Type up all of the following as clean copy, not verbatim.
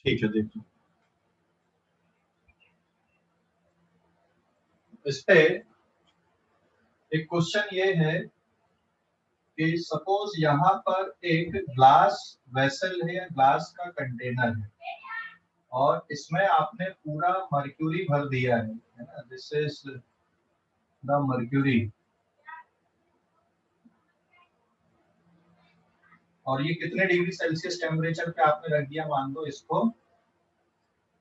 ठीक है, देखो इस पे एक क्वेश्चन ये है कि सपोज यहाँ पर एक ग्लास वेसल है या ग्लास का कंटेनर है और इसमें आपने पूरा मर्क्यूरी भर दिया है ना। दिस इज द मर्क्यूरी और ये कितने डिग्री सेल्सियस टेम्परेचर पे आपने रख दिया, मान लो इसको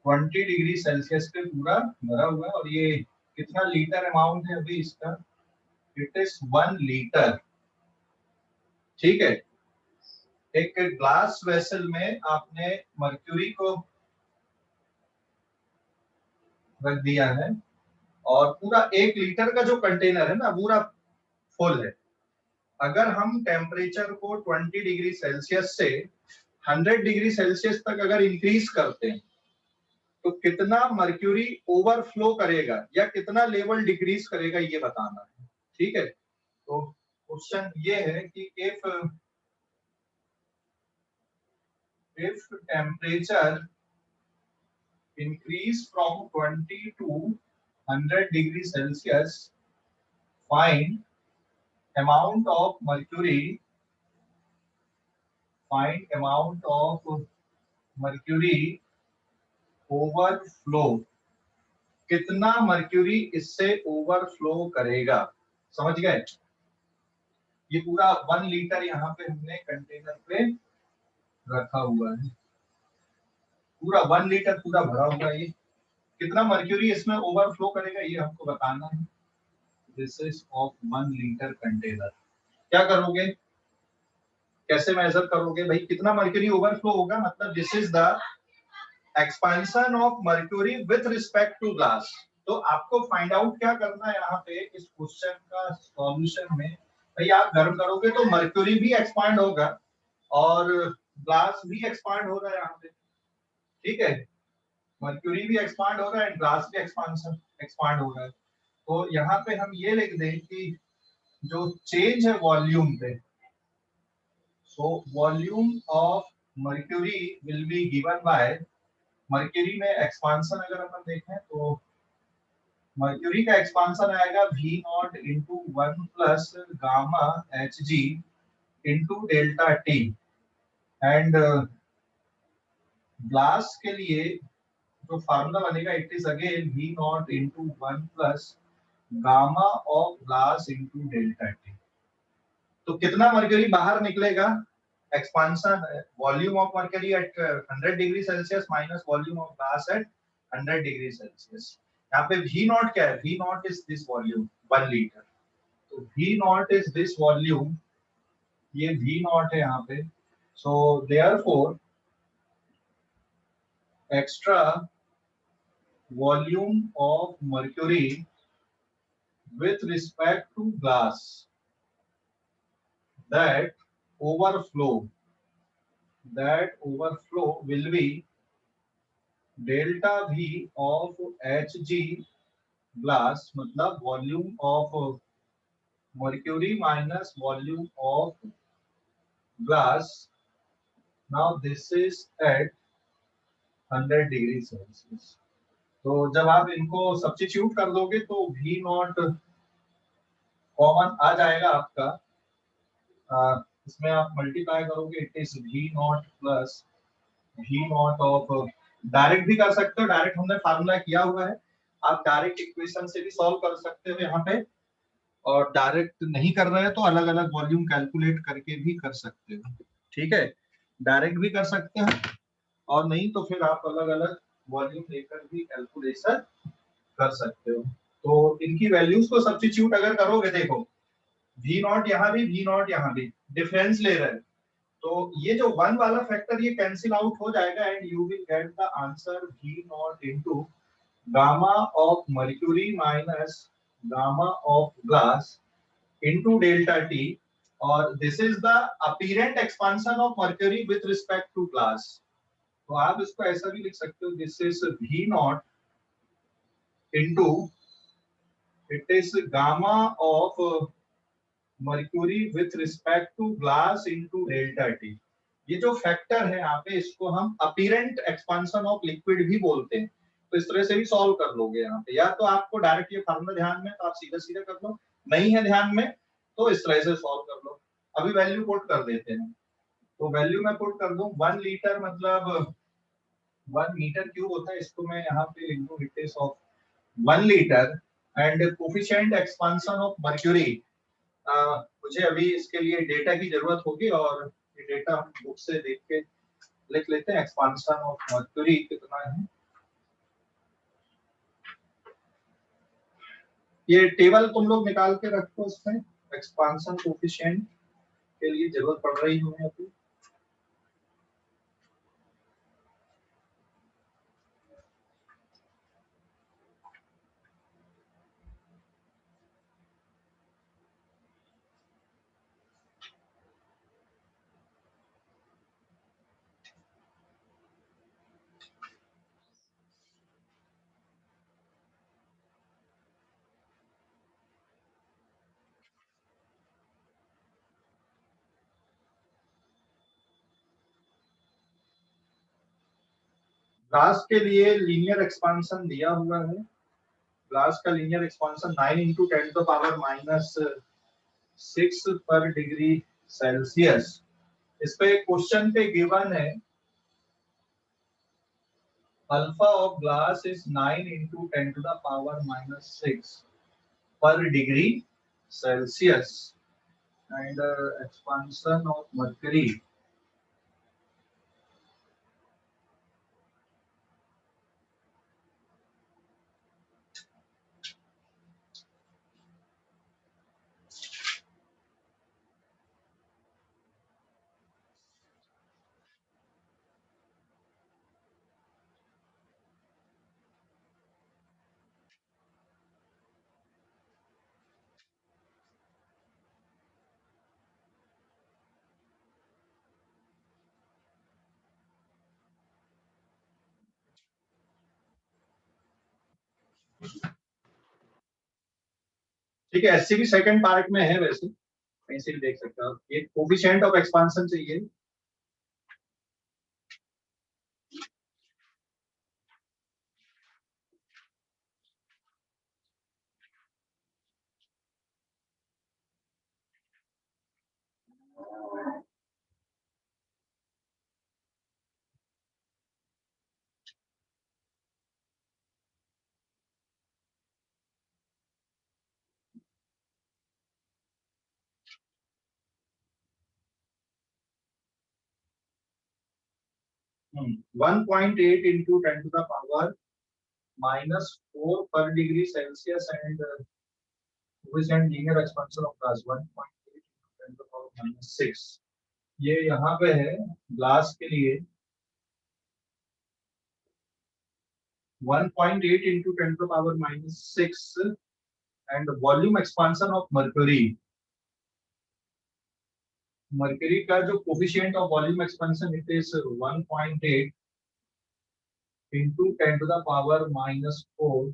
20 डिग्री सेल्सियस पे पूरा भरा हुआ है। और ये कितना लीटर अमाउंट है अभी इसका, इट इज 1 लीटर। ठीक है, एक ग्लास वेसल में आपने मर्क्यूरी को रख दिया है और पूरा 1 लीटर का जो कंटेनर है ना पूरा फुल है। अगर हम टेम्परेचर को 20 डिग्री सेल्सियस से 100 डिग्री सेल्सियस तक अगर इंक्रीज करते हैं तो कितना मर्क्यूरी ओवरफ्लो करेगा या कितना लेवल डिक्रीज करेगा ये बताना है। ठीक है, तो क्वेश्चन ये है कि if temperature increase from 20 to 100 degree Celsius, find amount of mercury overflow, कितना मर्क्यूरी इससे ओवरफ्लो करेगा। समझ गए, ये पूरा 1 लीटर यहाँ पे हमने कंटेनर पे रखा हुआ है, पूरा 1 लीटर पूरा भरा हुआ है। ये कितना मर्क्यूरी इसमें ओवरफ्लो करेगा ये हमको बताना है। This is of 1 litre container. क्या करोगे, कैसे मेजर करोगे भाई, कितना मर्क्यूरी ओवरफ्लो होगा, मतलब this is the expansion of mercury with respect to glass. तो आपको फाइंड आउट क्या करना है यहाँ पे इस क्वेश्चन का सॉल्यूशन में। भाई आप गर्म करोगे तो मर्क्यूरी भी एक्सपांड होगा और ग्लास भी एक्सपांड हो रहा है यहाँ पे। ठीक है, मर्क्यूरी भी एक्सपांड हो रहा है, ग्लास भी एक्सपांड हो रहा है। तो यहाँ पे हम ये लिख दें कि जो चेंज है वॉल्यूम पे, so volume of mercury will be given by, mercury में एक्सपांशन अगर अपन देखें तो मर्क्यूरी का एक्सपांशन आएगा V not into 1 plus gamma H G into delta T. And glass के लिए जो फार्मूला बनेगा it is again V not into 1 plus gamma of glass into delta T. तो कितना मर्क्यूरी बाहर निकलेगा, expansion volume of mercury at 100 degree Celsius minus volume of glass at 100 degree Celsius. यहाँ पे V नॉट क्या है, V not is this volume 1 litre, तो V not is this volume, ये V नॉट है यहाँ पे। So therefore extra volume of mercury with respect to glass that overflow will be delta V of Hg glass, मतलब volume of mercury minus volume of glass. Now this is at 100 degree Celsius. तो जब आप इनको substitute कर दोगे तो V not common आ जाएगा आपका, इसमें आप मल्टीप्लाई करोगे it is V not plus V not of, direct भी कर सकते हो, डायरेक्ट हमने फार्मूला किया हुआ है, आप डायरेक्ट इक्वेशन से भी सॉल्व कर सकते हो यहाँ पे, और डायरेक्ट नहीं कर रहे हैं तो अलग अलग वॉल्यूम कैलकुलेट करके भी कर सकते हो। ठीक है, डायरेक्ट भी कर सकते हो और नहीं तो फिर आप अलग अलग वॉल्यूम लेकर भी कैलकुलेशन कर सकते हो। तो इनकी वैल्यूज को सब्स्टिट्यूट अगर करोगे, देखो V नॉट यहाँ भी, V नॉट यहाँ भी डिफरेंस ले रहे हैं, तो ये जो 1 वाला फैक्टर ये कैंसिल आउट हो जाएगा and you will get the answer V not into gamma of mercury minus gamma of glass into delta T, और this is the apparent expansion of mercury with respect to glass। तो आप इसको ऐसा भी लिख सकते हो, this is V naught into, it is gamma of mercury with respect to glass into delta T। ये जो फैक्टर है यहाँ पे, इसको हम अपीरेंट एक्सपांशन ऑफ लिक्विड भी बोलते हैं। तो इस तरह से भी सॉल्व कर लोगे यहाँ पे, या तो आपको डायरेक्ट ये फार्मूला ध्यान में तो आप सीधा सीधा कर लो, नहीं है ध्यान में तो इस तरह से सॉल्व कर लो। अभी वैल्यू पुट कर देते हैं। तो वैल्यू मैं पुट कर दूं, 1 लीटर मतलब 1 मीटर क्यूब होता है, इसको मैं यहाँ पे लिख दूं it is of 1 litre and coefficient expansion of mercury. मुझे अभी इसके लिए डेटा की जरूरत होगी और ये डेटा हम बुक से देख के लिख लेते हैं। एक्सपांशन ऑफ मर्क्यूरी कितना है, ये टेबल तुम लोग निकाल के रखो, उसमें एक्सपांशन कोफिशिएंट के लिए जरूरत पड़ रही है हमें अभी। ग्लास के लिए लीनियर एक्सपांशन दिया हुआ है। ग्लास का लीनियर एक्सपांशन 9 इंटू 10⁻⁶ पर डिग्री सेल्सियस। इस पे क्वेश्चन पे गिवन है alpha of glass is 9 into 10⁻⁶ पर degree Celsius and expansion of mercury. ठीक है, एससी भी सेकंड पार्ट में है वैसे, कहीं से भी देख सकते हो। ये कोफिशिएंट ऑफ एक्सपांशन चाहिए। 1.8 इंटू 10⁻⁻⁴ पर degree Celsius and coefficient linear expansion of glass 1.8 into 10⁻⁻6। ये यहाँ पे है ग्लास के लिए 1.8 into 10⁻⁻6 and volume expansion of mercury. Mercury का जो coefficient of volume expansion it is 1.8 into 10⁻⁻⁴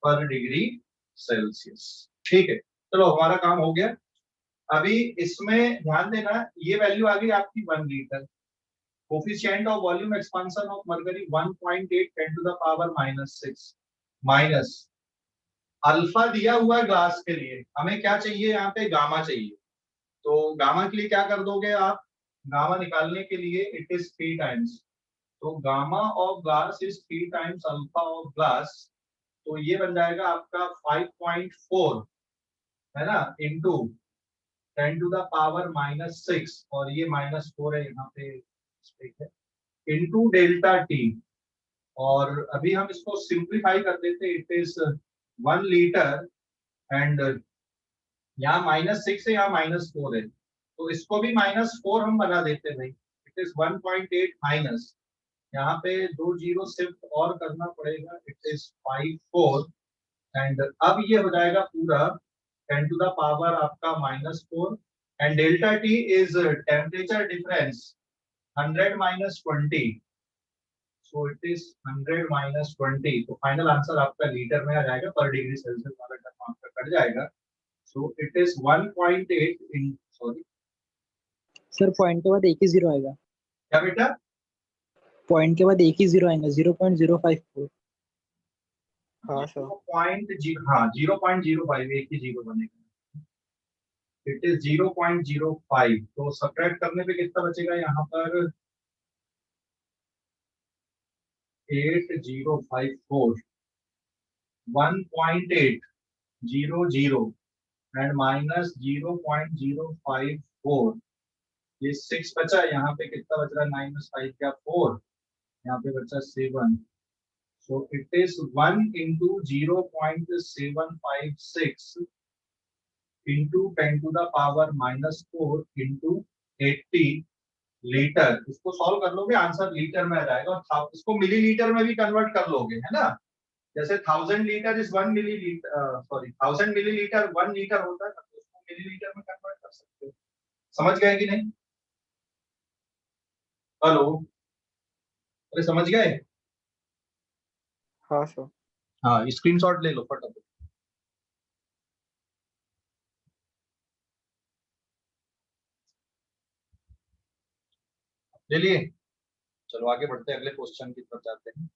पर डिग्री सेल्सियस। ठीक है, चलो हमारा काम हो गया। अभी इसमें ध्यान देना, ये वैल्यू आ गई आपकी 1 litre. Coefficient of volume expansion of mercury 1.8 10⁻⁻6 minus alpha दिया हुआ है ग्लास के लिए, हमें क्या चाहिए यहाँ पे, गामा चाहिए। तो गामा के लिए क्या कर दोगे आप, गामा निकालने के लिए इट इज 3 टाइम्स, तो gamma of glass is 3 times alpha of glass. तो ये बन जाएगा आपका 5.4 है ना, इंटू 10⁻⁻6 और ये -4 है यहाँ पे, ठीक है, इंटू डेल्टा टी। और अभी हम इसको सिंप्लीफाई कर देते, इट इज 1 लीटर एंड यहाँ -6 है, यहाँ -4 है, तो इसको भी -4 हम बना देते भाई। इट इज 1.8 माइनस, यहाँ पे 2 जीरो शिफ्ट और करना पड़ेगा, इट इज 54 एंड अब ये हो जाएगा पूरा 10⁻⁻ आपका -4 and delta T is temperature difference 100 - 20, so it is 100 - 20। तो फाइनल आंसर आपका लीटर में आ जाएगा, पर डिग्री सेल्सियस वाला टर्म आपका कट जाएगा। So it is 1.8 in, sorry, sir point के बाद एक ही जीरो आएगा। क्या बेटा? पॉइंट के बाद एक ही जीरो आएगा, 0.054। हाँ सर। हाँ 0.05, एक ही जीरो बनेगा। इट इज 0.05, तो सब्ट्रैक्ट करने पे कितना बचेगा यहाँ पर? 8054, 1.800 एंड माइनस 0.054, ये 6 बचा। यहाँ पे कितना बच रहा है? 9 क्या 4, यहाँ पे बचा 7। So it is 1 into 0.756 into 10 to the power -4 into 80 litre. इसको सॉल्व कर लोगे, आंसर लीटर में आ जाएगा। और इसको मिलीलीटर में भी कन्वर्ट कर लोगे, है ना? जैसे 1000 litre is 1 millilitre, sorry 1000 millilitre 1 litre होता है, तो उसको मिलीलीटर में कन्वर्ट कर सकते हो। समझ गए कि नहीं? हेलो, अरे समझ गए? हाँ सर। हाँ, स्क्रीनशॉट ले लो फटाफट। ले लिए? चलो आगे बढ़ते हैं, अगले क्वेश्चन की तरफ जाते हैं।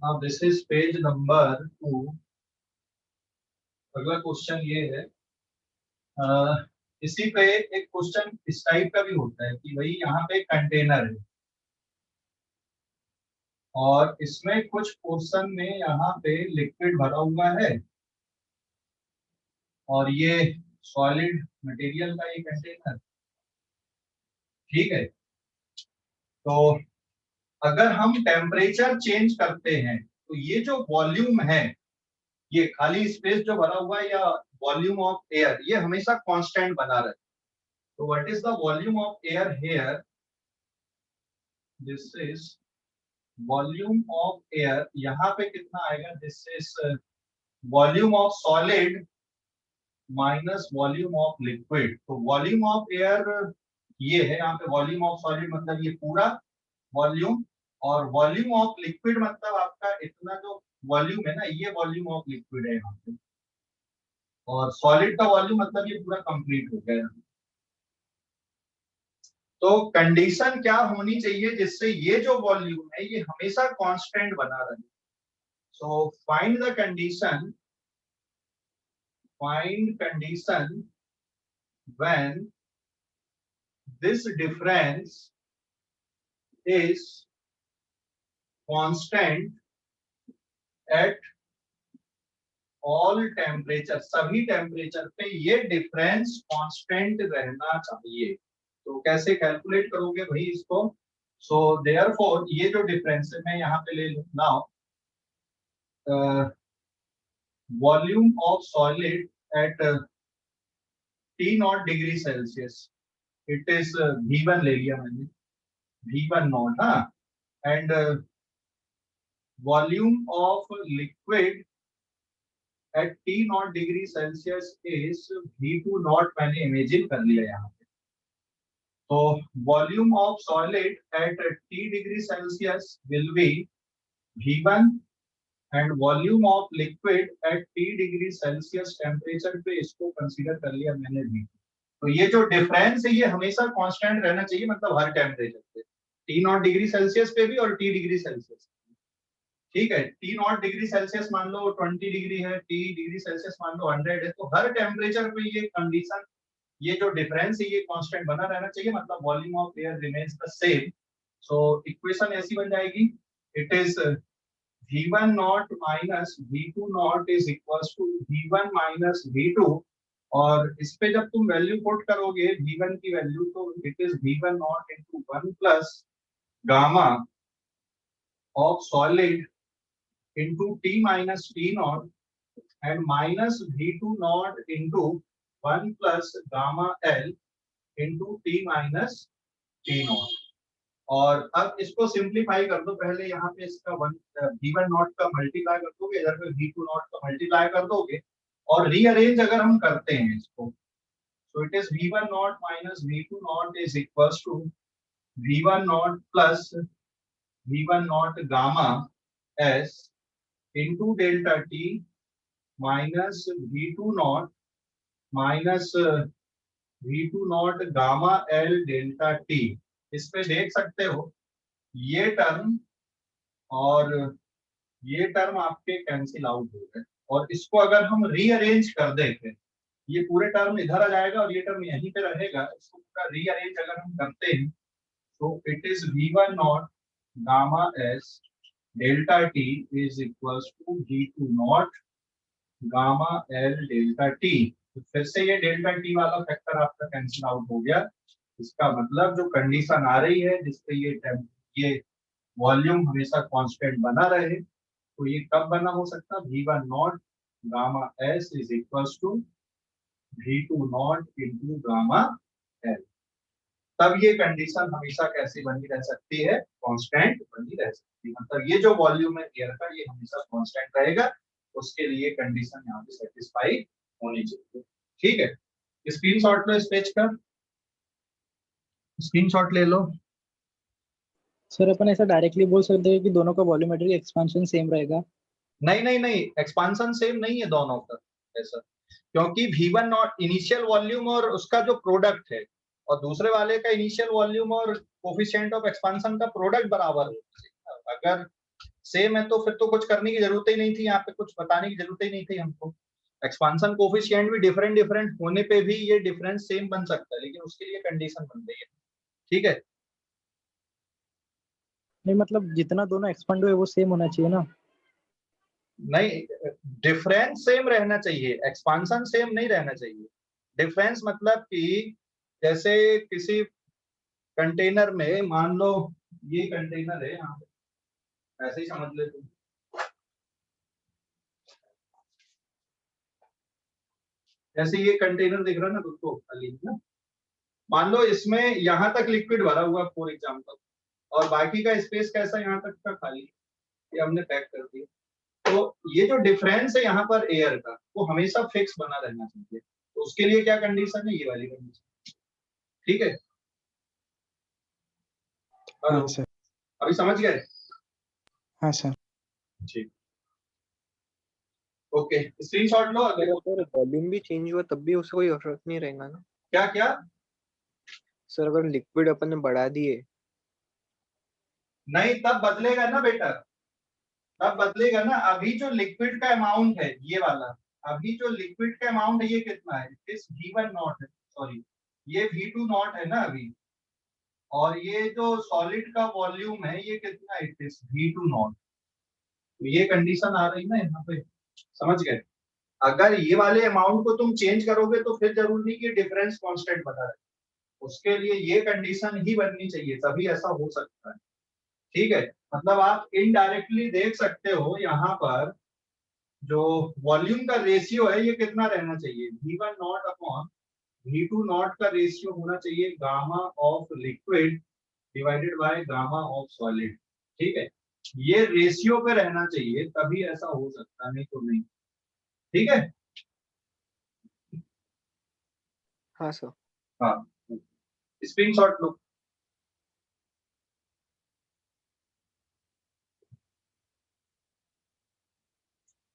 Now this is page number 2। अगला क्वेश्चन ये है, इसी पे एक क्वेश्चन इस टाइप का भी होता है कि भाई यहाँ पे कंटेनर है और इसमें कुछ पोर्शन में यहाँ पे लिक्विड भरा हुआ है और ये सॉलिड मटेरियल का ये कंटेनर, ठीक है। तो अगर हम टेम्परेचर चेंज करते हैं तो ये जो वॉल्यूम है, ये खाली स्पेस जो भरा हुआ है या वॉल्यूम ऑफ एयर, ये हमेशा कांस्टेंट बना रहे। तो what is the volume of air here? This is volume of air. यहाँ पे कितना आएगा? This is volume of solid minus volume of liquid. तो वॉल्यूम ऑफ एयर ये है, यहाँ पे वॉल्यूम ऑफ सॉलिड मतलब ये पूरा वॉल्यूम, और वॉल्यूम ऑफ लिक्विड मतलब आपका इतना जो वॉल्यूम है ना, ये वॉल्यूम ऑफ लिक्विड है यहाँ पे। और सॉलिड का वॉल्यूम मतलब ये पूरा कंप्लीट हो गया। तो कंडीशन क्या होनी चाहिए जिससे ये जो वॉल्यूम है ये हमेशा कांस्टेंट बना रहे? So find the condition, find condition when this difference is constant at all temperature. सभी टेम्परेचर पे ये डिफरेंस कांस्टेंट रहना चाहिए। तो कैसे कैलकुलेट करोगे भाई इसको? सो देयरफॉर ये जो डिफरेंस है मैं यहाँ पे ले लूँ now, volume of solid at T0 degree Celsius, it is V1 ले लिया मैंने, V1 नॉट। हाँ, and volume of liquid at T0 degree Celsius is V2 not, मैंने इमेजिन कर लिया यहाँ पे। तो volume of solid at T degree Celsius will be V1 and volume of liquid at T degree Celsius temperature पे इसको consider कर लिया मैंने V2। तो ये जो डिफरेंस है ये हमेशा कांस्टेंट रहना चाहिए, मतलब हर टेम्परेचर पे, T0 डिग्री सेल्सियस पे भी और T डिग्री सेल्सियस, ठीक है। T0 डिग्री सेल्सियस मान लो 20 डिग्री है, T डिग्री सेल्सियस मान लो 100 है, तो हर टेम्परेचर पे ये कंडीशन, ये जो डिफरेंस है ये कांस्टेंट बना रहना चाहिए, मतलब volume of air remains the same. So equation ऐसी बन जाएगी, it is V1 not minus V2 not is equals to V1 minus V2। और इस पे जब तुम वैल्यू पुट करोगे V1 की वैल्यू, तो it is V1 not into 1 plus gamma of solid into T minus T naught and minus V2 naught into 1 plus gamma L into T minus T naught। और अब इसको simplify कर दो, पहले यहाँ पे इसका V1 नॉट का मल्टीप्लाई कर दोगे, इधर पे V2 नॉट का मल्टीप्लाई कर दोगे, और रीअरेंज अगर हम करते हैं इसको, so it is V1 naught minus V2 naught is equals to V1 naught plus V1 naught gamma S into delta T minus V2 naught minus V2 naught gamma L delta T। इस पे देख सकते हो ये term और ये term आपके cancel out हो गए, और इसको अगर हम रीअरेंज कर देते, ये पूरे टर्म इधर आ जाएगा और ये टर्म यहीं पे रहेगा, इसको पूरा रीअरेंज अगर हम करते हैं तो it is V1 not gamma S delta T is equals to V2 not gamma L delta T। तो फिर से ये डेल्टा T वाला फैक्टर आपका कैंसिल आउट हो गया। इसका मतलब जो कंडीशन आ रही है जिसपे ये वॉल्यूम हमेशा कांस्टेंट बना रहे, तो ये कब बना हो सकता? V1 not gamma S is equals to V2 not into gamma L। तब ये कंडीशन हमेशा कैसी बनी रह सकती है? कांस्टेंट बनी रह सकती है। मतलब ये जो वॉल्यूम है एयर का ये हमेशा कांस्टेंट रहेगा, उसके लिए कंडीशन यहाँ पे सेटिस्फाई होनी चाहिए। ठीक है, स्क्रीनशॉट लो इस पेज का, स्क्रीनशॉट ले लो। सर अपन ऐसा डायरेक्टली बोल सकते हैं कि दोनों का वॉल्यूमेट्रिक एक्सपेंशन सेम रहेगा? नहीं नहीं नहीं, एक्सपांशन सेम नहीं है दोनों का ऐसा, क्योंकि V1 नॉट इनिशियल वॉल्यूम और उसका जो प्रोडक्ट है, और दूसरे वाले का इनिशियल वॉल्यूम और कोफिशिएंट ऑफ एक्सपांशन का प्रोडक्ट बराबर हो। अगर सेम है तो फिर तो कुछ करने की जरूरत ही नहीं थी, यहाँ पे कुछ बताने की जरूरत ही नहीं थी हमको। एक्सपांशन कोफिशिएंट भी डिफरेंट डिफरेंट होने पे भी ये डिफरेंस सेम बन सकता है, लेकिन उसके लिए कंडीशन बन रही है। ठीक है, नहीं मतलब जितना दोनों एक्सपेंड हुए वो सेम होना चाहिए ना? नहीं, डिफरेंस सेम रहना चाहिए, एक्सपांशन सेम नहीं रहना चाहिए। डिफरेंस मतलब कि जैसे किसी कंटेनर में, मान लो ये कंटेनर है यहाँ पे, ऐसे ही समझ ले तुम, ऐसे ये कंटेनर दिख रहा है ना तुमको खाली ना, मान लो इसमें यहाँ तक लिक्विड भरा हुआ फॉर एग्जाम्पल, और बाकी का स्पेस कैसा यहाँ तक का खाली, ये हमने पैक कर दिया। तो ये जो डिफरेंस है यहाँ पर एयर का, वो हमेशा फिक्स बना रहना चाहिए। तो उसके लिए क्या कंडीशन है? ये वाली कंडीशन। ठीक है, हाँ सर। अभी समझ गए? हाँ सर। ठीक, ओके, स्क्रीनशॉट लो। अगर वॉल्यूम भी चेंज हुआ तब भी उससे कोई फर्क नहीं रहेगा ना? क्या क्या सर अगर लिक्विड अपन ने बढ़ा दिए? नहीं, तब बदलेगा ना बेटा, तब बदलेगा ना। अभी जो लिक्विड का अमाउंट है ये वाला, अभी जो लिक्विड का अमाउंट है ये कितना है? इस V1 नॉट है, सॉरी ये V2 नॉट है ना अभी, और ये जो सॉलिड का वॉल्यूम है ये कितना है? इस V2 नॉट। तो ये कंडीशन आ रही ना यहाँ पे, समझ गए? अगर ये वाले अमाउंट को तुम चेंज करोगे तो फिर जरूरी नहीं कि डिफरेंस कांस्टेंट बना रहे, उसके लिए ये कंडीशन ही बननी चाहिए, तभी ऐसा हो सकता है। ठीक है, मतलब आप इनडायरेक्टली देख सकते हो यहाँ पर जो वॉल्यूम का रेशियो है ये कितना रहना चाहिए? V1 not upon V2 not का रेशियो होना चाहिए gamma of liquid divided by gamma of solid. ठीक है, ये रेशियो पे रहना चाहिए, तभी ऐसा हो सकता है, नहीं तो नहीं। ठीक है, हाँ सर। हाँ, स्क्रीनशॉट लो।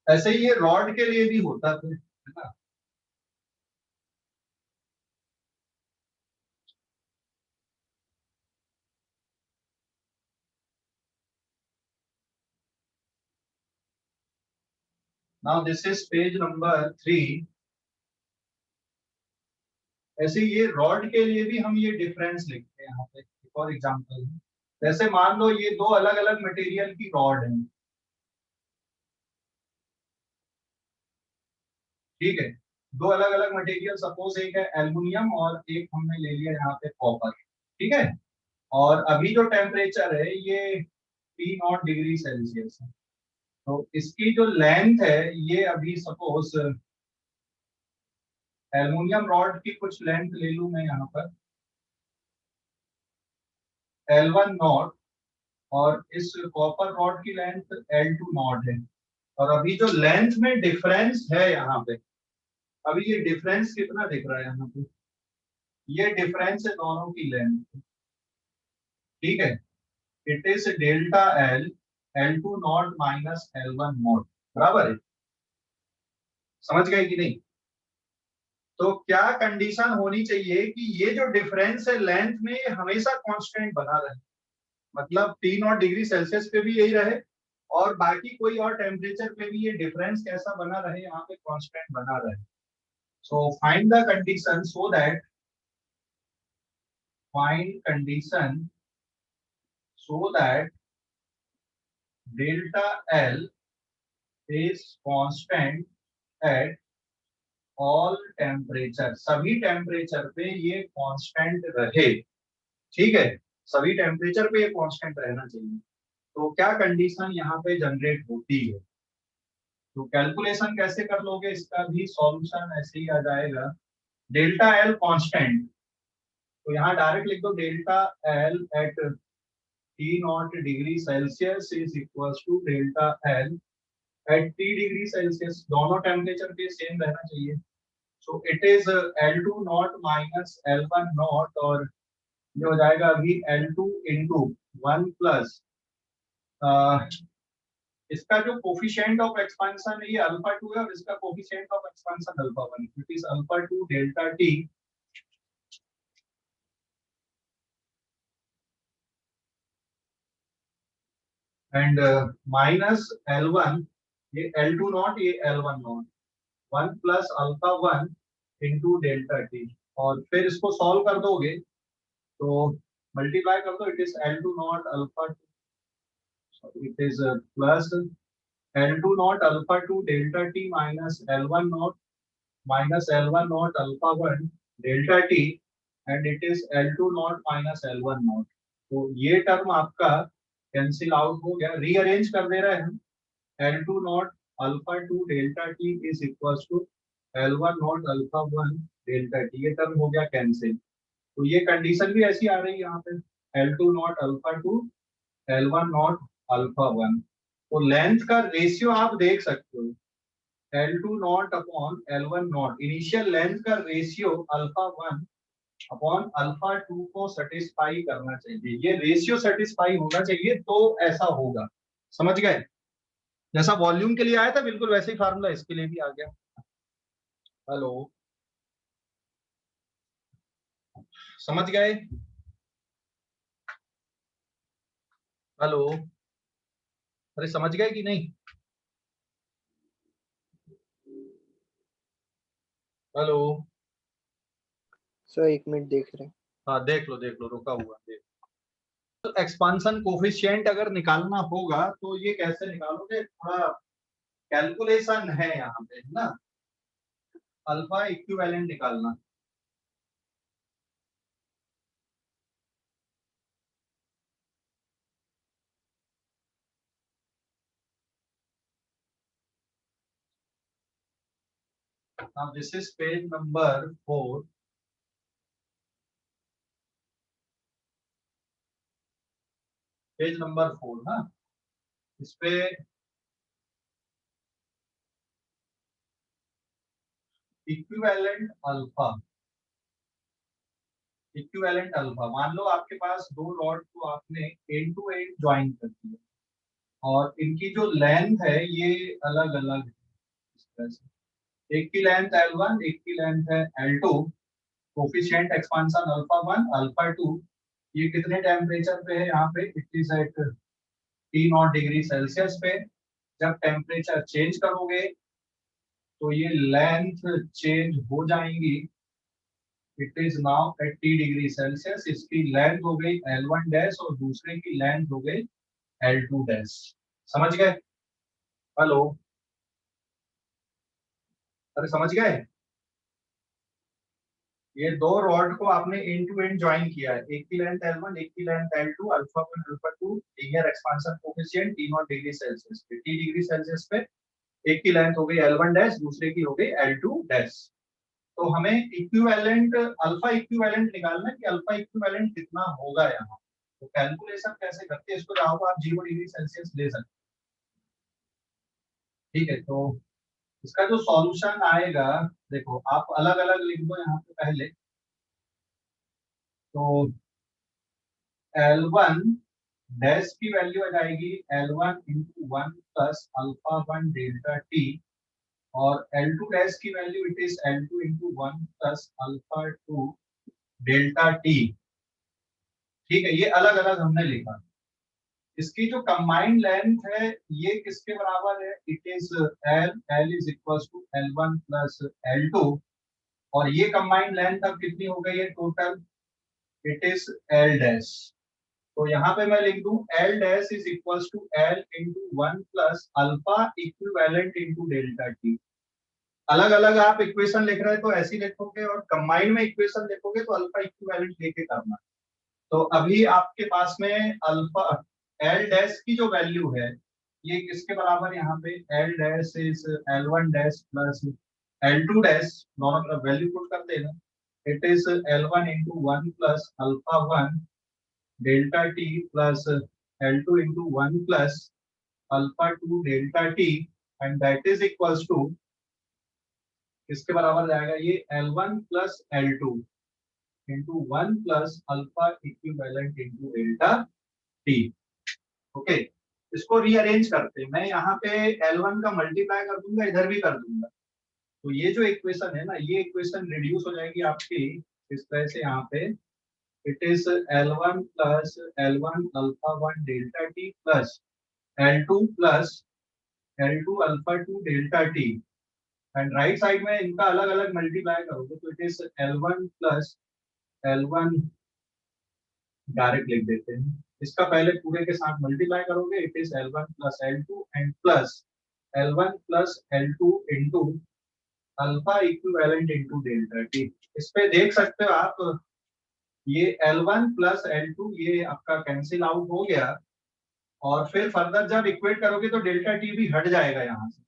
ऐसे ही ये रॉड के लिए भी होता है ना। Now this is page number 3। ऐसे ये रॉड के लिए भी हम ये डिफरेंस लिखते हैं यहाँ पे फॉर एग्जांपल। जैसे मान लो ये दो अलग अलग मटेरियल की रॉड है, ठीक है, दो अलग अलग मटेरियल, सपोज एक है एल्युमिनियम और एक हमने ले लिया यहाँ पे कॉपर। ठीक है, और अभी जो टेम्परेचर है ये T0 डिग्री सेल्सियस है। तो इसकी जो लेंथ है ये अभी सपोज एल्युमिनियम रॉड की कुछ लेंथ ले लूं मैं यहाँ पर, L1 नॉट और इस कॉपर रॉड की लेंथ L2 नॉट है। और अभी जो लेंथ में डिफरेंस है यहाँ पे, अभी ये डिफरेंस कितना दिख रहा है यहाँ पे, ये डिफरेंस है दोनों की लेंथ, ठीक है। It is delta L L2 not minus L1 not, बराबर है। समझ गए कि नहीं? तो क्या कंडीशन होनी चाहिए कि ये जो डिफरेंस है लेंथ में ये हमेशा कांस्टेंट बना रहे, मतलब T0 डिग्री सेल्सियस पे भी यही रहे और बाकी कोई और टेम्परेचर पे भी ये डिफरेंस कैसा बना रहे, यहाँ पे कांस्टेंट बना रहे। So find the condition so that, find condition so that delta L is constant at all temperature, सभी टेम्परेचर पे ये कांस्टेंट रहे, ठीक है। सभी टेम्परेचर पे ये कांस्टेंट रहना चाहिए। तो क्या कंडीशन यहाँ पे जनरेट होती है, तो कैलकुलेशन कैसे कर लोगे, इसका भी सॉल्यूशन ऐसे ही आ जाएगा। डेल्टा एल कांस्टेंट, तो यहाँ डायरेक्ट लिख दो delta L at T0 degree Celsius is equal to delta L at T degree Celsius, दोनों टेम्परेचर पे सेम रहना चाहिए। So it is L2 not minus L1 not, और ये हो जाएगा अभी L2 इंटू 1 प्लस इसका जो कोफिशिएंट ऑफ एक्सपेंशन है ये अल्फा 2 है और इसका coefficient of expansion alpha 1, it is alpha 2 delta T and minus L1, ये L2 नॉट, ये L1 not, 1 plus alpha 1 into delta T, और फिर इसको सॉल्व कर दोगे तो मल्टीप्लाई कर दो, it is L2 not alpha 2, it is plus L2 not alpha 2 delta T minus L1 not minus L1 not alpha 1 delta T and it is L2 not minus L1 not. तो ये term आपका cancel out हो गया, rearrange कर दे रहे हैं हम। L2 not alpha 2 delta T is equal to L1 not alpha 1 delta T, ये टर्म हो गया कैंसिल। तो ये कंडीशन भी ऐसी आ रही है यहाँ पे, L2 not alpha 2 L1 not alpha 1। तो लेंथ का रेशियो आप देख सकते हो, L2 not upon L1 not, initial length का रेशियो अल्फा 1 अपॉन अल्फा 2 को सेटिस्फाई करना चाहिए, ये रेशियो सेटिस्फाई होना चाहिए तो ऐसा होगा। समझ गए? जैसा वॉल्यूम के लिए आया था बिल्कुल वैसे ही फार्मूला इसके लिए भी आ गया। हेलो, समझ गए? हेलो, अरे समझ गए कि नहीं? हेलो, सर एक मिनट देख रहे हैं। हाँ देख लो रुका हुआ देख। तो एक्सपांशन कोफिशिएंट अगर निकालना होगा तो ये कैसे निकालोगे, थोड़ा कैलकुलेशन है यहाँ पे, है ना। अल्फा इक्विवेलेंट निकालना, now this is page number 4, page number 4 ना, इस पे इक्विवेलेंट अल्फा, इक्विवेलेंट अल्फा, मान लो आपके पास दो रॉड को आपने एंड टू एंड ज्वाइन कर दिया और इनकी जो लेंथ है ये अलग अलग है, इस तरह से एक की लेंथ L1 एक की लेंथ है L2, coefficient expansion alpha 1 alpha 2, ये कितने टेम्परेचर पे है यहाँ पे, it is at T0 degree Celsius पे। जब टेम्परेचर चेंज करोगे तो ये लेंथ चेंज हो जाएंगी, it is now at T degree Celsius, इसकी लेंथ हो गई L1 डैश और दूसरे की लेंथ हो गई L2 डैश। समझ गए? हेलो, अरे समझ गए? ये दो रॉड को आपने एंड टू एंड ज्वाइन किया है, एक की लेंथ L1 एक की length L2, alpha 1 alpha 2, linear expansion coefficient T0 degree Celsius पे, T डिग्री सेल्सियस पे एक की लेंथ हो गई L1 डैश दूसरे की हो गई L2 डैश। तो हमें इक्विवेलेंट अल्फा इक्विवेलेंट निकालना है कि अल्फा इक्विवेलेंट कितना होगा यहाँ। तो कैलकुलेशन कैसे करते हैं इसको चाहो तो आप 0 डिग्री सेल्सियस ले सकते हैं। ठीक है, तो इसका जो सॉल्यूशन आएगा, देखो आप अलग अलग लिख दो यहाँ पे पहले। तो L1 डैश की वैल्यू आ जाएगी L1 into 1 plus alpha 1 delta T, और L2 डैश की value it is L2 into 1 plus alpha 2 delta T. ठीक है, ये अलग अलग हमने लिखा। इसकी जो कंबाइंड लेंथ है ये किसके बराबर है, it is L is equal to L1 plus L2, और ये कंबाइंड लेंथ अब कितनी हो गई है total, it is L dash. तो यहाँ पे मैं लिख दूं L dash is equal to L into 1 plus alpha equivalent into delta T. अलग अलग आप इक्वेशन लिख रहे हैं तो ऐसे ही लिखोगे, और कंबाइन में इक्वेशन लिखोगे तो अल्फा इक्विवेलेंट लेके करना। तो अभी आपके पास में अल्फा एल डैश की जो वैल्यू है ये किसके बराबर, यहाँ पे L dash is L1 dash plus L2 dash, दोनों तरफ वैल्यू पुट कर देना। It is L1 into 1 plus alpha 1 delta T plus L2 into 1 plus alpha 2 delta T, and that is equals to किसके बराबर जाएगा, ये L1 plus L2 into 1 plus alpha equivalent into delta T. Okay, इसको rearrange करते हैं। मैं यहाँ पे L1 का मल्टीप्लाई कर दूंगा, इधर भी कर दूंगा। तो ये जो इक्वेशन है ना, ये इक्वेशन रिड्यूस हो जाएगी आपकी इस तरह से, यहाँ पे it is L1 plus L1 alpha 1 delta T plus L2 plus L2 alpha 2 delta T, and right side में इनका अलग अलग मल्टीप्लाई करोगे तो it is L1 plus L1, direct लिख देते हैं, इसका पहले पूरे के साथ मल्टीप्लाई करोगे, it is L1 plus L2 and plus L1 plus L2 into alpha equivalent into delta T. इस पे देख सकते हो आप, ये L1 प्लस L2 ये आपका कैंसिल आउट हो गया, और फिर फर्दर जब इक्वेट करोगे तो डेल्टा टी भी हट जाएगा यहाँ से,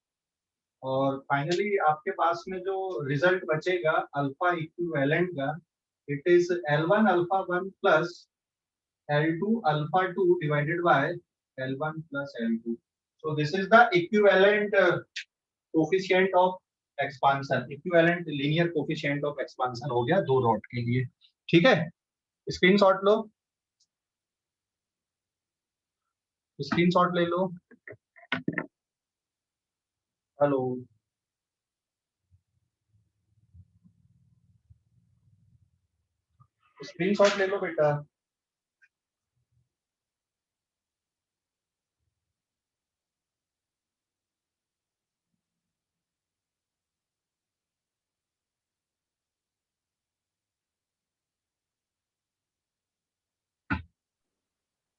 और फाइनली आपके पास में जो रिजल्ट बचेगा अल्फा इक्विवेलेंट का, it is L1 alpha 1 plus L2 alpha 2 divided by L1 plus L2. So this is the equivalent coefficient of expansion, equivalent linear coefficient of expansion हो गया दो रॉड के लिए। ठीक है, स्क्रीनशॉट लो, स्क्रीनशॉट ले लो। हेलो, स्क्रीनशॉट ले लो बेटा।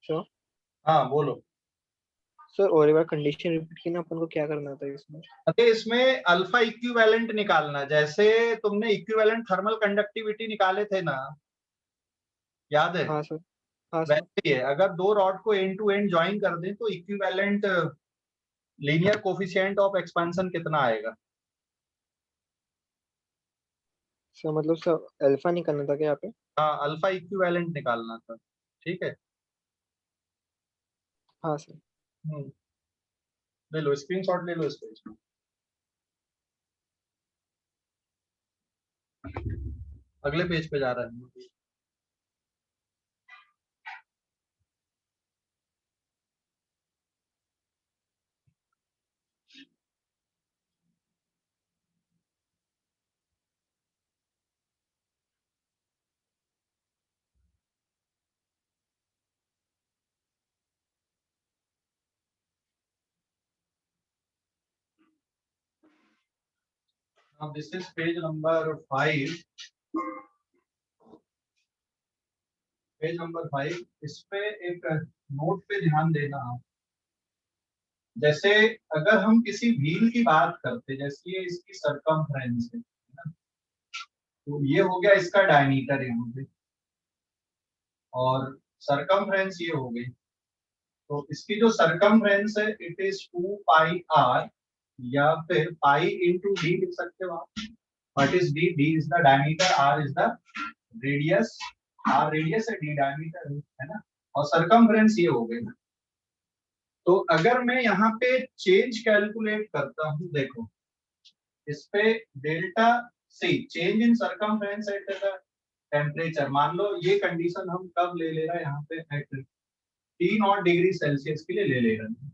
सर हाँ बोलो। सर और एक बार कंडीशन रिपीट की ना, अपन को क्या करना था इसमें? अरे इसमें अल्फा इक्विवेलेंट निकालना, जैसे तुमने इक्विवेलेंट थर्मल कंडक्टिविटी निकाले थे ना, याद है? हाँ सर, हाँ सर। वैसे ही है, अगर दो रॉड को एंड टू एंड ज्वाइन कर दें तो equivalent linear coefficient of expansion कितना आएगा। सर मतलब सर अल्फा निकालना था क्या यहाँ पे? हाँ, अल्फा इक्विवेलेंट निकालना था। ठीक है, हाँ सर। ले लो स्क्रीनशॉट, ले लो इस पेज में। अगले पेज पे जा रहा है। Now this is page number 5, page number 5। इस पे एक नोट पे ध्यान देना आप, जैसे अगर हम किसी व्हील की बात करते, जैसे ये इसकी सरकमफ्रेंस है ना, तो ये हो गया इसका डायमीटर यहाँ पे, और सरकमफ्रेंस ये हो गई। तो इसकी जो सरकमफ्रेंस है इट इज 2 पाई r, या फिर पाई इंटू डी लिख सकते हो आप। What is D, D is the diameter, r is the radius, r radius है, डी डायमीटर है ना। और सरकमफ्रेंस ये हो गई ना। तो अगर मैं यहाँ पे चेंज कैलकुलेट करता हूँ, देखो इस पे delta C change in circumference at the temperature, मान लो ये कंडीशन हम कब ले ले रहे हैं यहाँ पे at T not degree Celsius के लिए ले ले रहे हैं।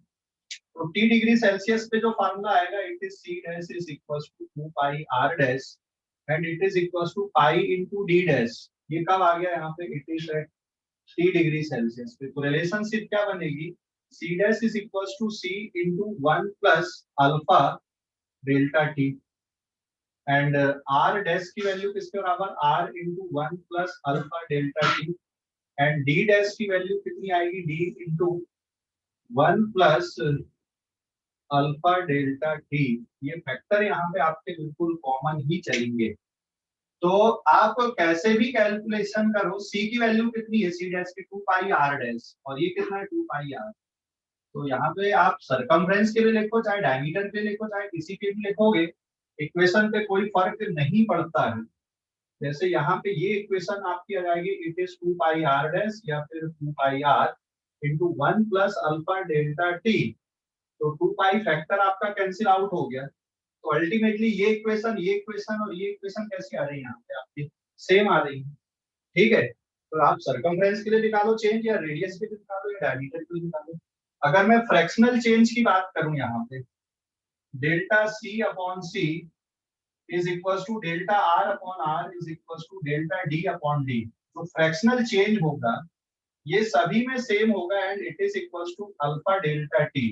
तो टी डिग्री सेल्सियस पे जो फार्मूला आएगा, it is C dash is equal to 2 pi are dash and it is equal to pi into D dash. ये कब आ गया यहाँ पे, it is at T degree Celsius पे। तो रिलेशनशिप क्या बनेगी, C dash is equal to C into 1 plus alpha delta T and R dash की वैल्यू किसके बराबर, R into 1 plus alpha delta T and D dash की value कितनी आएगी, D into 1 plus alpha delta T. ये factor यहाँ पे आपके बिल्कुल कॉमन ही चलेंगे। तो आप कैसे भी कैलकुलेशन करो, सी की वैल्यू कितनी है, सी डैश की 2 पाई आर डैश, और ये कितना है 2 पाई आर। तो यहाँ पे आप सरकमफ्रेंस के लिए लिखो, चाहे डायमीटर के लिए लिखो, चाहे किसी के भी लिखोगे, इक्वेशन पे कोई फर्क नहीं पड़ता है। जैसे यहाँ पे ये इक्वेशन आपकी आ जाएगी, it is 2 pi are dash या फिर 2 pi r into 1 plus alpha delta T. तो 2 पाई फैक्टर आपका कैंसिल आउट हो गया। तो अल्टीमेटली ये इक्वेशन और ये इक्वेशन कैसी आ रही है यहाँ पे आपकी, सेम आ रही है। ठीक है, तो आप सरकमफ्रेंस के लिए निकालो चेंज, या रेडियस के लिए निकालो, या डायमीटर के लिए निकालो। अगर मैं फ्रैक्शनल चेंज की बात करूं यहाँ पे, delta C upon C is equal to delta R upon R is equal to delta D upon D. तो फ्रैक्शनल चेंज होगा ये सभी में सेम होगा and it is equal to alpha delta T.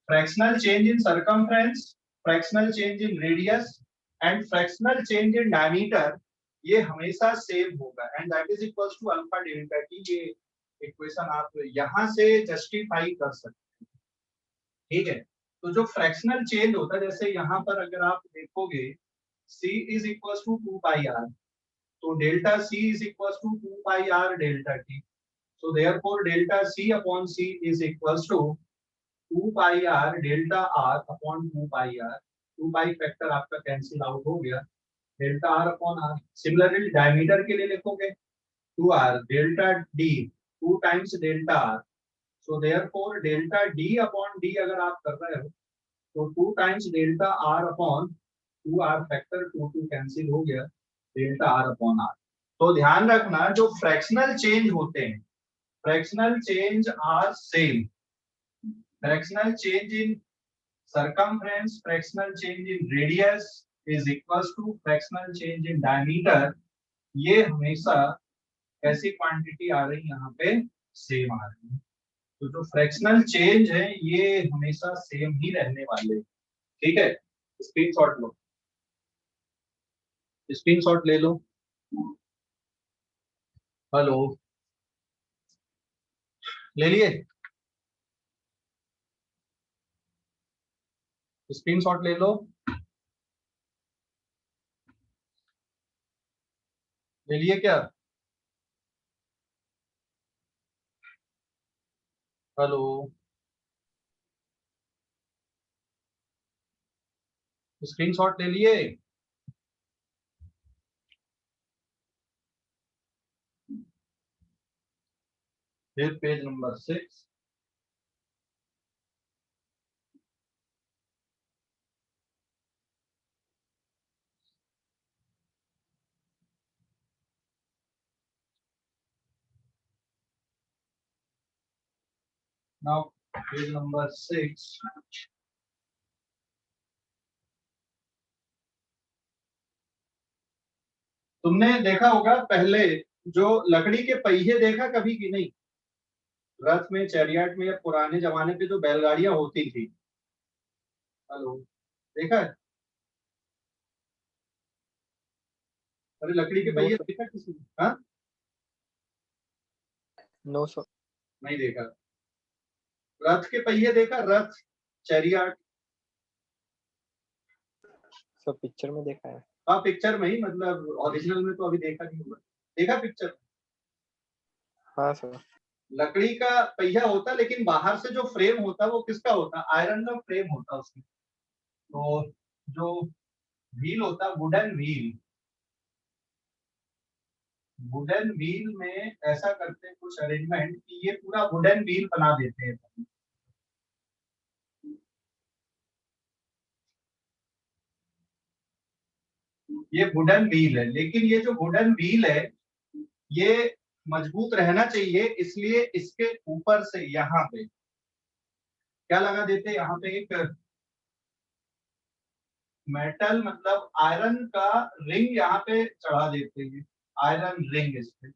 Fractional change in circumference, fractional change in radius and fractional change in diameter, ये हमेशा same होगा and that is equal to alpha delta T. ये equation आप यहां से justify कर सकते हैं। ठीक है, तो जो फ्रैक्शनल चेंज होता है, जैसे यहाँ पर अगर आप देखोगे c is equal to 2 pi r, तो delta c is equal to 2 pi r delta t. so therefore delta c upon c is equals to 2 pi r delta r upon 2 pi r। 2 pi factor आपका cancel out हो गया, delta r upon r। Similarly diameter के लिए लिखोगे 2r delta d 2 times delta r। So therefore delta d upon d अगर आप कर रहे हो तो 2 times delta r upon 2r factor 2 cancel हो गया, डेल्टा r अपॉन r। तो ध्यान रखना जो फ्रैक्शनल चेंज होते हैं, fractional change are same, fractional change in circumference, fractional change in radius is equals to fractional change in diameter। ये हमेशा ऐसी क्वांटिटी आ रही यहाँ पे सेम आ रही है। तो जो फ्रैक्शनल चेंज है ये हमेशा सेम ही रहने वाले। ठीक है, स्क्रीनशॉट लो, स्क्रीनशॉट ले लो। हेलो, ले लिए, स्क्रीनशॉट ले लो, ले लिए क्या? हेलो, स्क्रीनशॉट ले लिए? फिर page number 6, now page number 6। तुमने देखा होगा पहले जो लकड़ी के पहिए देखा कभी कि नहीं, रथ में, चैरियट में, या पुराने जमाने पे जो बैलगाड़ियां होती थी। हेलो, देखा है? अरे लकड़ी के नो पहिए सर, देखा किसी ने? हाँ, नो सर। नहीं देखा। रथ के पहिए देखा, रथ, चैरियट? सब पिक्चर में देखा है। हाँ पिक्चर में ही, मतलब ओरिजिनल में तो अभी देखा नहीं होगा। देखा पिक्चर? हाँ सर। लकड़ी का पहिया होता लेकिन बाहर से जो फ्रेम होता वो किसका होता, आयरन का फ्रेम होता उसमें। तो जो व्हील होता, वुडन व्हील, वुडन व्हील में ऐसा करते हैं कुछ अरेंजमेंट कि ये पूरा वुडन व्हील बना देते हैं। ये वुडन व्हील है, लेकिन ये जो वुडन व्हील है ये मजबूत रहना चाहिए, इसलिए इसके ऊपर से यहाँ पे क्या लगा देते हैं, यहाँ पे एक मेटल मतलब आयरन का रिंग यहाँ पे चढ़ा देते हैं, आयरन रिंग इस पे।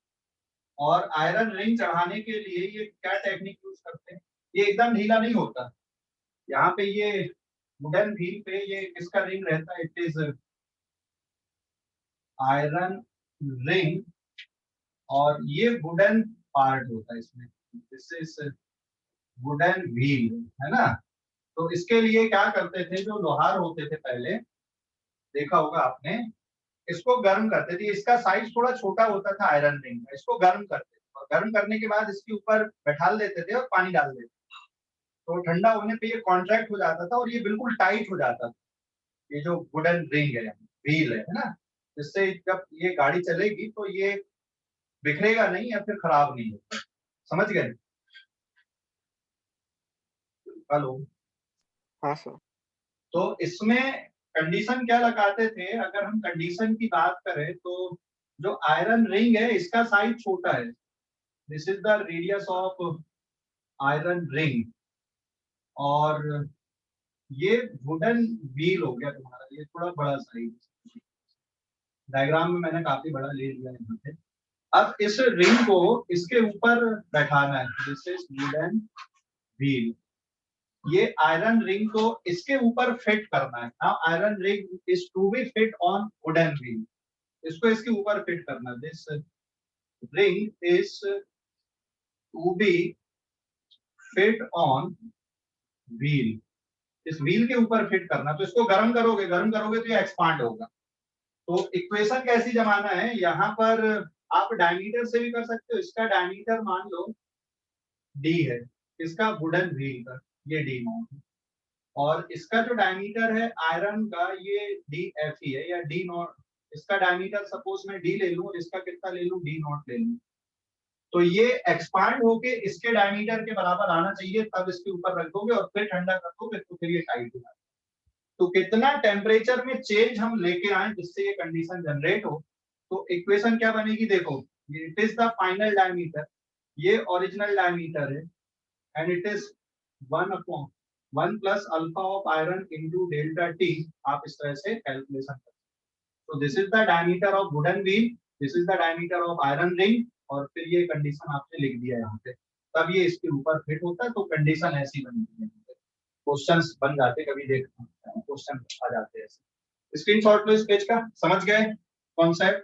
और आयरन रिंग चढ़ाने के लिए ये क्या टेक्निक यूज करते हैं, ये एकदम ढीला नहीं होता। यहाँ पे ये वुडन व्हील पे ये किसका रिंग रहता है, इट इज आयरन रिंग, और ये वुडन पार्ट होता है इसमें, दिस इज वुडन व्हील, है ना। तो इसके लिए क्या करते थे, जो लोहार होते थे पहले, देखा होगा आपने, इसको गर्म करते थे। इसका साइज थोड़ा छोटा होता था आयरन रिंग का, इसको गर्म करते थे और गर्म करने के बाद इसके ऊपर बैठा देते थे और पानी डाल देते थे। तो ठंडा होने पे ये कॉन्ट्रैक्ट हो जाता था और ये बिल्कुल टाइट हो जाता था, ये जो वुडन रिंग है, व्हील है ना। जिससे जब ये गाड़ी चलेगी तो ये बिखरेगा नहीं या फिर खराब नहीं होगा। समझ गए? हेलो। हाँ सर। तो इसमें कंडीशन क्या लगाते थे, अगर हम कंडीशन की बात करें तो जो आयरन रिंग है इसका साइज छोटा है, this is the radius of iron ring, और ये वुडन व्हील हो गया तुम्हारा, ये थोड़ा बड़ा साइज, डायग्राम में मैंने काफी बड़ा ले लिया यहाँ पे। अब इस रिंग को इसके ऊपर बैठाना है, दिस इज वुडन व्हील। ये आयरन रिंग को इसके ऊपर फिट करना है। Now iron ring is to be fit on wooden wheel, इसको इसके ऊपर फिट करना, this ring is to be fit on wheel, इस व्हील के ऊपर फिट करना। तो इसको गर्म करोगे, गर्म करोगे तो ये एक्सपांड होगा। तो इक्वेशन कैसी जमाना है, यहाँ पर आप डायमीटर से भी कर सकते हो। इसका डायमीटर मान लो डी है, इसका वुडन व्हील का ये डी नॉट है, और इसका जो डायमीटर है आयरन का ये डी एफ ही है या डी नॉट। इसका डायमीटर सपोज मैं डी ले लूं और इसका कितना ले लूं, डी नॉट ले लूं, तो ये एक्सपांड होके इसके डायमीटर के बराबर आना चाहिए, तब इसके ऊपर रख दोगे और फिर ठंडा कर दोगे तो फिर ये टाइट हो जाएगा। तो कितना टेम्परेचर में चेंज हम लेके आए जिससे ये कंडीशन जनरेट हो, तो इक्वेशन क्या बनेगी, देखो, it is the final diameter, ये ओरिजिनल डायमीटर है, and it is 1 plus alpha of iron into delta T. आप इस तरह से कैलकुलेशन कर, तो this is the diameter of wooden wheel, this is the diameter of iron ring, और फिर ये कंडीशन आपने लिख दिया यहाँ पे, तब ये इसके ऊपर फिट होता है। तो कंडीशन ऐसी बनती है, क्वेश्चंस बन जाते, कभी देखना क्वेश्चन आ जाते हैं ऐसे। स्क्रीनशॉट लो इस पेज का, समझ गए कॉन्सेप्ट,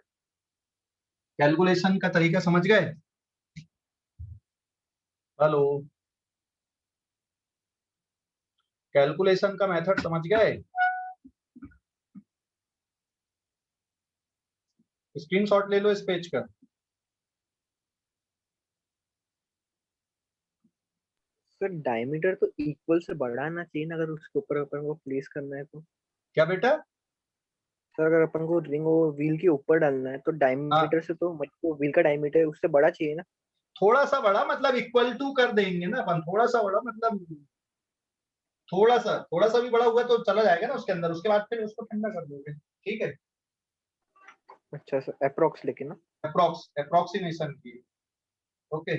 कैलकुलेशन का तरीका समझ गए? हेलो, कैलकुलेशन का मेथड समझ गए? स्क्रीनशॉट ले लो इस पेज का। सर डायमीटर तो इक्वल से बढ़ाना चाहिए ना, अगर उसके ऊपर अपन को प्लेस करना है तो। क्या बेटा? सर अगर अपन को रिंग और व्हील के ऊपर डालना है तो डायमीटर से तो मतलब व्हील का डायमीटर उससे बड़ा चाहिए ना। थोड़ा सा बड़ा मतलब इक्वल टू कर देंगे ना अपन, थोड़ा सा बड़ा मतलब थोड़ा सा भी बड़ा हुआ तो चला जाएगा ना उसके अंदर, उसके बाद फिर उसको ठंडा कर दोगे, ठीक है। अच्छा सर, अप्रोक्स लेके ना। अप्रोक्सीमेशन की, ओके।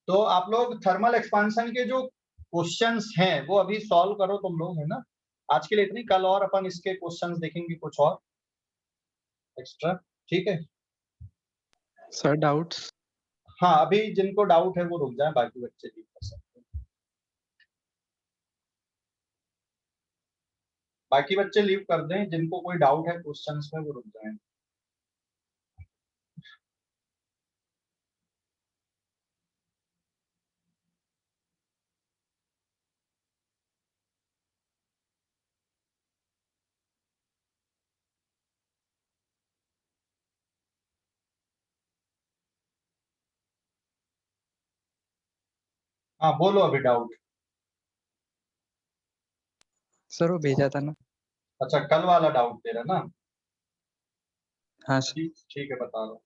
तो आप लोग थर्मल एक्सपांशन के जो क्वेश्चंस हैं वो अभी सॉल्व करो तुम लोग, है ना। आज के लिए इतनी, कल और अपन इसके क्वेश्चंस देखेंगे कुछ और एक्स्ट्रा, ठीक है। Sir doubts? हाँ, अभी जिनको डाउट है वो रुक जाए, बाकी बच्चे लीव कर सकते हैं। बाकी बच्चे लीव कर दें, जिनको कोई डाउट है क्वेश्चंस में वो रुक जाए। हाँ बोलो अभी डाउट। सर वो भेजा था ना। अच्छा, कल वाला डाउट दे रहा ना। हाँ सर। ठीक है, बता रहा हूँ।